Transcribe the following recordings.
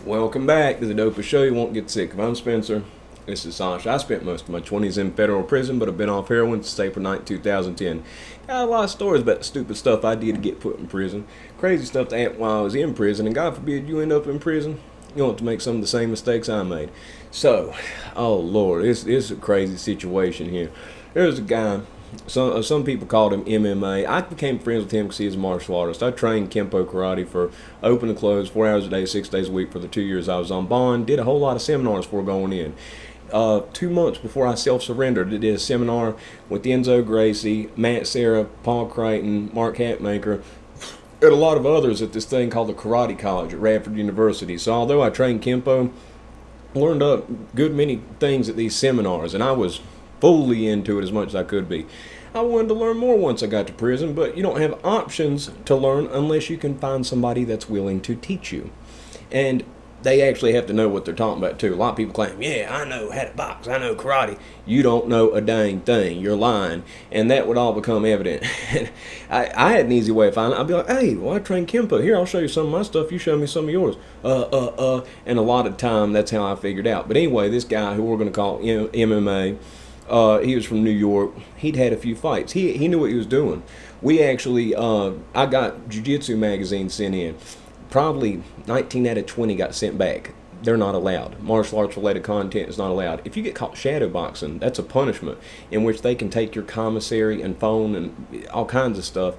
Welcome back to the dopest show you won't get sick of. I'm Spencer. This is Sasha. I spent most of my 20s in federal prison, but I've been off heroin since April 9, 2010. Got a lot of stories about the stupid stuff I did to get put in prison. Crazy stuff that happened while I was in prison, and God forbid you end up in prison. You don't have to make some of the same mistakes I made. So, oh Lord, this is a crazy situation here. There's a guy. Some people called him MMA. I became friends with him because he was a martial artist. I trained Kempo karate for open and close, 4 hours a day, 6 days a week for the 2 years I was on bond. Did a whole lot of seminars before going in. 2 months before I self-surrendered, I did a seminar with Enzo Gracie, Matt Serra, Paul Creighton, Mark Hatmaker, and a lot of others at this thing called the Karate College at Radford University. So although I trained Kempo, learned a good many things at these seminars, and I was fully into it as much as I could be. I wanted to learn more once I got to prison, but you don't have options to learn unless you can find somebody that's willing to teach you. And they actually have to know what they're talking about too. A lot of people claim, yeah, I know how to box, I know karate. You don't know a dang thing. You're lying. And that would all become evident. I had an easy way of finding it. I'd be like, hey, well, I train Kempo. Here, I'll show you some of my stuff. You show me some of yours. And a lot of time, that's how I figured out. But anyway, this guy who we're going to call MMA, he was from New York. He'd had a few fights. He knew what he was doing. We actually, I got Jiu-Jitsu magazine sent in. Probably 19 out of 20 got sent back. They're not allowed. Martial arts related content is not allowed. If you get caught shadow boxing, that's a punishment in which they can take your commissary and phone and all kinds of stuff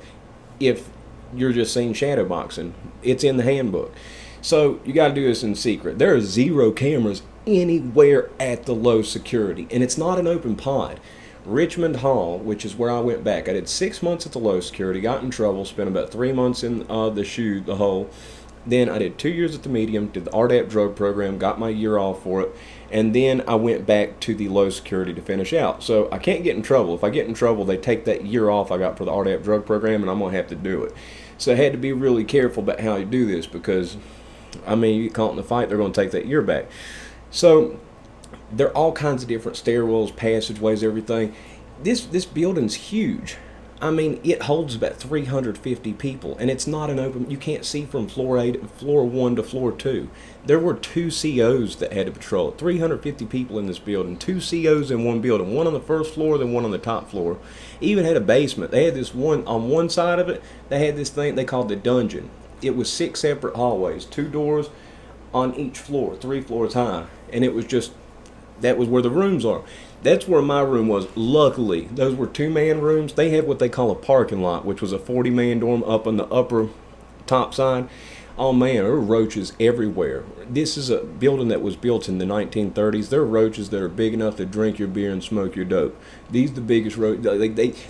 if you're just seen shadow boxing. It's in the handbook. So you got to do this in secret. There are 0 cameras anywhere at the low security, and it's not an open pod. Richmond Hall, which is where I went back, I did 6 months at the low security, got in trouble, spent about 3 months in the hole. Then I did 2 years at the medium, did the RDAP drug program, got my year off for it, and then I went back to the low security to finish out. So I can't get in trouble. If I get in trouble, they take that year off I got for the RDAP drug program, and I'm going to have to do it. So I had to be really careful about how you do this because, I mean, you get caught in the fight, they're going to take that year back. So there are all kinds of different stairwells, passageways, everything. This building's huge. I mean, it holds about 350 people, and it's not an open. You can't see from floor 1 to floor 2. There were 2 COs that had to patrol it. 350 people in this building. 2 COs in one building. One on the first floor, then one on the top floor. Even had a basement. They had this one on one side of it. They had this thing they called the dungeon. It was 6 separate hallways, 2 doors on each floor, 3 floors high, and it was just. That was where the rooms are. That's where my room was. Luckily, those were 2-man rooms. They had what they call a parking lot, which was a 40-man dorm up on the upper top side. Oh man, there were roaches everywhere. This is a building that was built in the 1930s. There are roaches that are big enough to drink your beer and smoke your dope. These are the biggest roaches.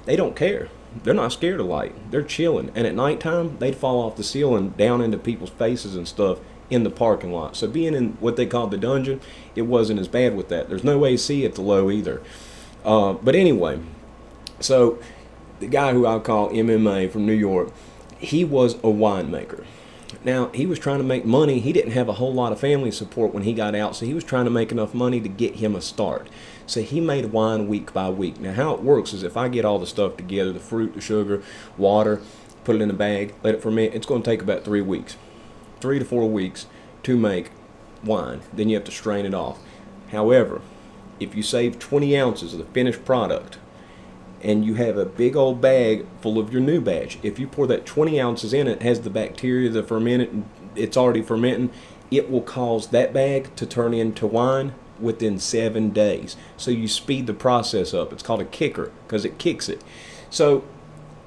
They don't care. They're not scared of light. They're chilling. And at nighttime, they'd fall off the ceiling down into people's faces and stuff in the parking lot. So being in what they called the dungeon, it wasn't as bad with that. There's no AC at the low either. But anyway, so the guy who I'll call MMA from New York, he was a winemaker. Now, he was trying to make money. He didn't have a whole lot of family support when he got out, so he was trying to make enough money to get him a start. So he made wine week by week. Now, how it works is if I get all the stuff together, the fruit, the sugar, water, put it in a bag, let it ferment, it's going to take about 3 weeks. 3 to 4 weeks to make wine. Then you have to strain it off. However, if you save 20 ounces of the finished product and you have a big old bag full of your new batch, if you pour that 20 ounces in, it has the bacteria, the fermented, it's already fermenting, it will cause that bag to turn into wine within 7 days. So you speed the process up. It's called a kicker because it kicks it. So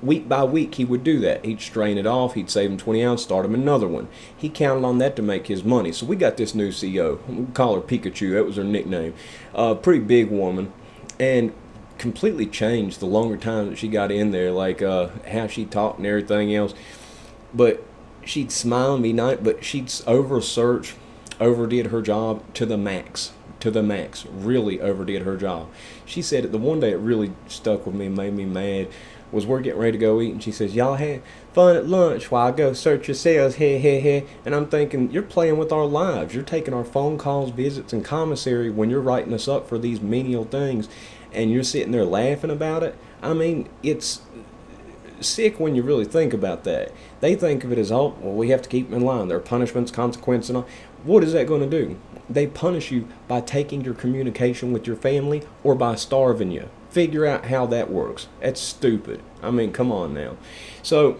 week by week, he would do that. He'd strain it off. He'd save him 20 ounces, start him another one. He counted on that to make his money. So we got this new CEO. We call her Pikachu. That was her nickname. Pretty big woman. And completely changed the longer time that she got in there, like how she talked and everything else. But she'd smile and be nice, but she'd overdid her job to the max. Really overdid her job. She said the one day it really stuck with me and made me mad was we're getting ready to go eat, and she says, y'all had fun at lunch while I go search your cells, and I'm thinking, you're playing with our lives. You're taking our phone calls, visits, and commissary when you're writing us up for these menial things, and you're sitting there laughing about it. I mean, it's sick when you really think about that. They think of it as, oh, well, we have to keep them in line. There are punishments, consequences, and all. what is that going to do? They punish you by taking your communication with your family or by starving you. Figure out how that works. That's stupid. I mean, come on now. So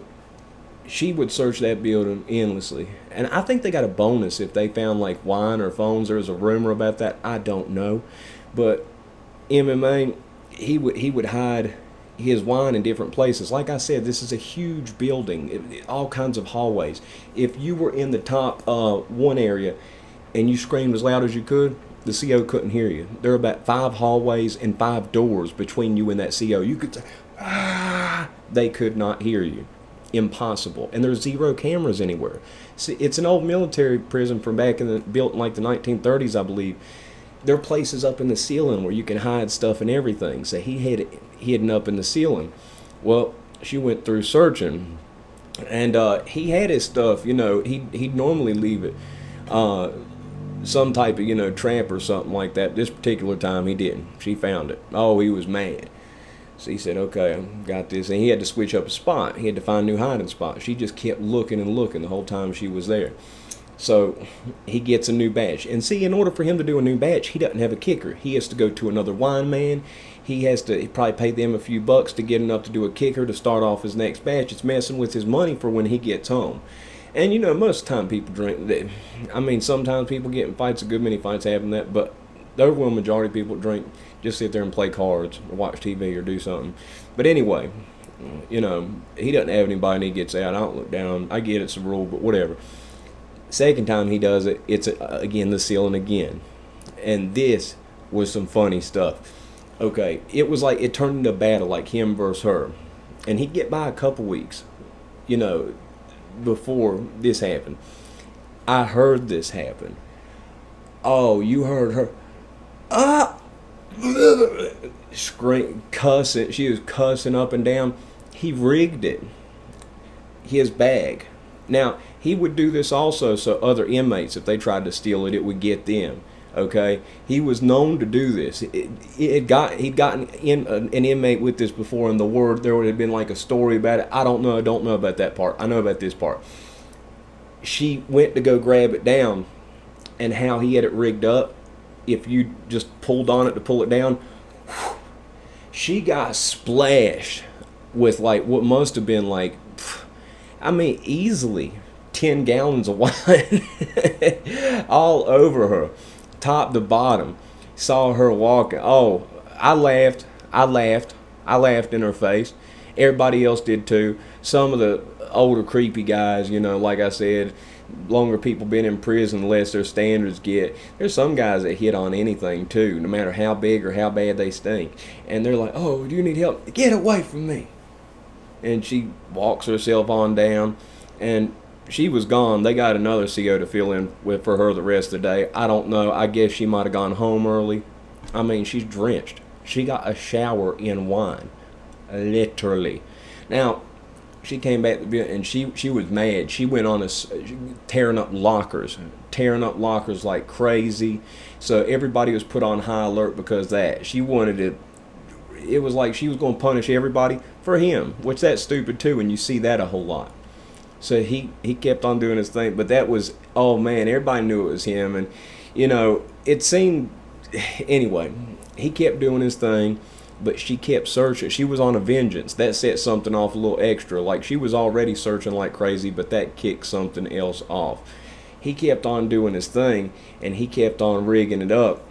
she would search that building endlessly. And I think they got a bonus if they found like wine or phones. There was a rumor about that. I don't know. But MMA, he would hide his wine in different places. Like I said, this is a huge building, all kinds of hallways. If you were in the top one area and you screamed as loud as you could, the CO couldn't hear you. There are about 5 hallways and 5 doors between you and that CO. You could say, ah, they could not hear you. Impossible. And there's 0 cameras anywhere. See, it's an old military prison from back in built in like the 1930s, I believe. There are places up in the ceiling where you can hide stuff and everything. So he had it hidden up in the ceiling. Well, she went through searching, and he had his stuff. You know, he'd normally leave it some type of trap or something like that. This particular time he didn't. She found it. Oh, he was mad. So he said, okay, I got this. And he had to switch up a spot. He had to find a new hiding spot. She just kept looking and looking the whole time she was there. So he gets a new batch. And see, in order for him to do a new batch, he doesn't have a kicker. He has to go to another wine man. He probably pay them a few bucks to get enough to do a kicker to start off his next batch. It's messing with his money for when he gets home. And most of the time people drink. I mean, sometimes people get in fights, a good many fights happen that, but the overwhelming majority of people drink, just sit there and play cards or watch TV or do something. But anyway, he doesn't have anybody and he gets out. I don't look down. I get it's a rule, but whatever. Second time he does it, it's again the ceiling again. And this was some funny stuff. Okay, it was like it turned into a battle, like him versus her. And he'd get by a couple weeks, before this happened. I heard this happen. Oh, you heard her. Scream, cussing. She was cussing up and down. He rigged it. His bag. Now, he would do this also so other inmates, if they tried to steal it, it would get them. Okay? He was known to do this. He'd gotten an inmate with this before, and there would have been like a story about it. I don't know about that part. I know about this part. She went to go grab it down, and how he had it rigged up, if you just pulled on it to pull it down, she got splashed with like what must have been like, easily 10 gallons of wine all over her, top to bottom. Saw her walking. Oh, I laughed in her face. Everybody else did too. Some of the older creepy guys, like I said, longer people been in prison, the less their standards get. There's some guys that hit on anything too, no matter how big or how bad they stink. And they're like, oh, do you need help? Get away from me. And she walks herself on down, and she was gone. They got another CO to fill in for her the rest of the day. I don't know. I guess she might have gone home early. She's drenched. She got a shower in wine. Literally. Now, she came back to bed, and she was mad. She went on tearing up lockers like crazy. So everybody was put on high alert because of that. She wanted to. It was like she was going to punish everybody for him, which that's stupid too, and you see that a whole lot. So he kept on doing his thing, but that was, oh man, everybody knew it was him, and it seemed, anyway, he kept doing his thing, but she kept searching. She was on a vengeance. That set something off a little extra. Like, she was already searching like crazy, but that kicked something else off. He kept on doing his thing, and he kept on rigging it up,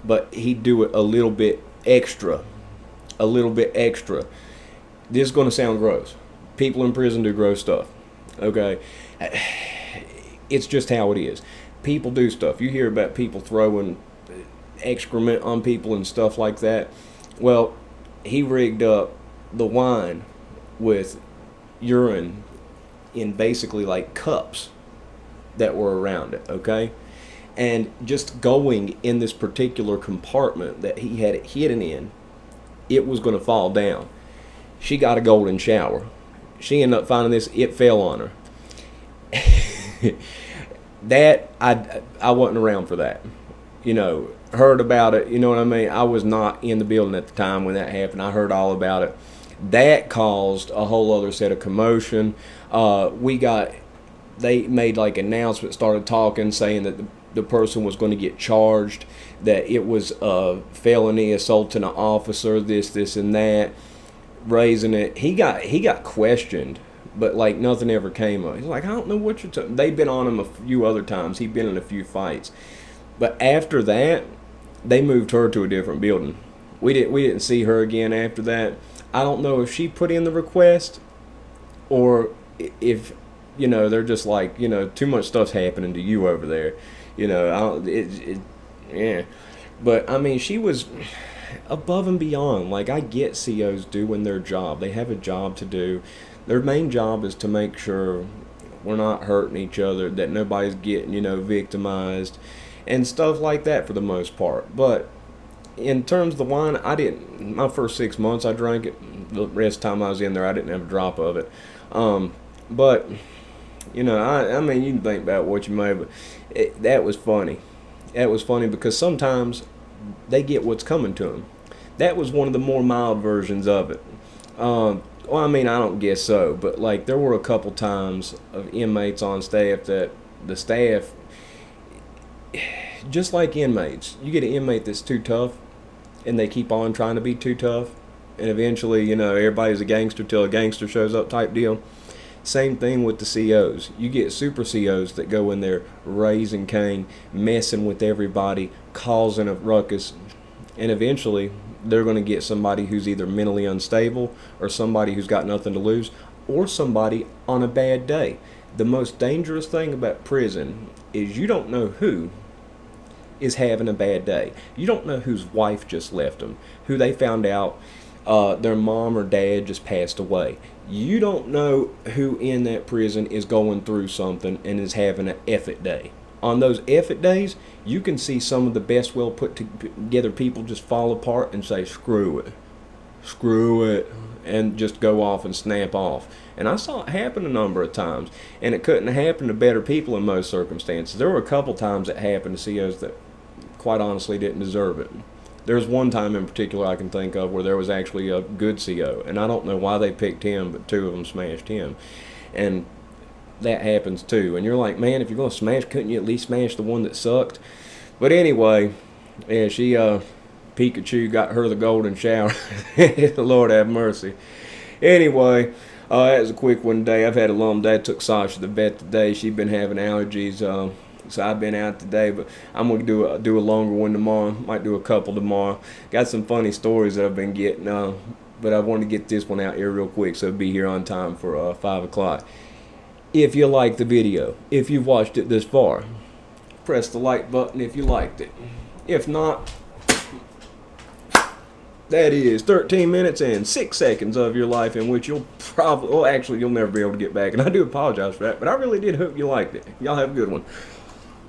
but he'd do it a little bit extra. This is going to sound gross. People in prison do gross stuff. Okay? It's just how it is. People do stuff. You hear about people throwing excrement on people and stuff like that. Well, he rigged up the wine with urine in basically like cups that were around it, okay? And just going in this particular compartment that he had it hidden in, it was going to fall down. She got a golden shower. She ended up finding this, it fell on her. That, I wasn't around for that. Heard about it, you know what I mean? I was not in the building at the time when that happened. I heard all about it. That caused a whole other set of commotion. We got they made like announcements, started talking, saying that the person was going to get charged, that it was a felony assaulting an officer, this and that, raising it. He got questioned, but like nothing ever came up. He's like, I don't know what you're talking. They've been on him a few other times. He'd been in a few fights, but after that, they moved her to a different building. We didn't see her again after that. I don't know if she put in the request or if they're just like, too much stuff's happening to you over there. I don't yeah. But I mean, she was above and beyond. Like, I get COs doing their job. They have a job to do. Their main job is to make sure we're not hurting each other, that nobody's getting, victimized and stuff like that for the most part. But in terms of the wine, I didn't. My first 6 months, I drank it. The rest of the time I was in there, I didn't have a drop of it. But I mean, you can think about what you may, but that was funny. That was funny because sometimes they get what's coming to them. That was one of the more mild versions of it. Well, I mean, I don't guess so, but like there were a couple times of inmates on staff that the staff, just like inmates, you get an inmate that's too tough, and they keep on trying to be too tough, and eventually, everybody's a gangster till a gangster shows up type deal. Same thing with the COs. You get super COs that go in there raising Cain, messing with everybody, causing a ruckus, and eventually they're going to get somebody who's either mentally unstable or somebody who's got nothing to lose or somebody on a bad day. The most dangerous thing about prison is you don't know who is having a bad day. You don't know whose wife just left them, who they found out their mom or dad just passed away. You don't know who in that prison is going through something and is having an effort day. On those effort days, you can see some of the best well put together people just fall apart and say, screw it, and just go off and snap off. And I saw it happen a number of times, and it couldn't happen to better people in most circumstances. There were a couple times it happened to COs that quite honestly didn't deserve it. There was one time in particular I can think of where there was actually a good CO, and I don't know why they picked him, but two of them smashed him. And that happens too. And you're like, man, if you're going to smash, couldn't you at least smash the one that sucked? But anyway, yeah, she, Pikachu got her the golden shower. Lord have mercy. Anyway, that was a quick one today. I've had a long day. I took Sasha to the vet today. She's been having allergies. So I've been out today, but I'm going to do a longer one tomorrow. Might do a couple tomorrow. Got some funny stories that I've been getting, but I wanted to get this one out here real quick so it'll be here on time for 5 o'clock. If you liked the video, if you've watched it this far, press the like button if you liked it. If not, that is 13 minutes and 6 seconds of your life in which you'll probably, well, actually, you'll never be able to get back. And I do apologize for that, but I really did hope you liked it. Y'all have a good one.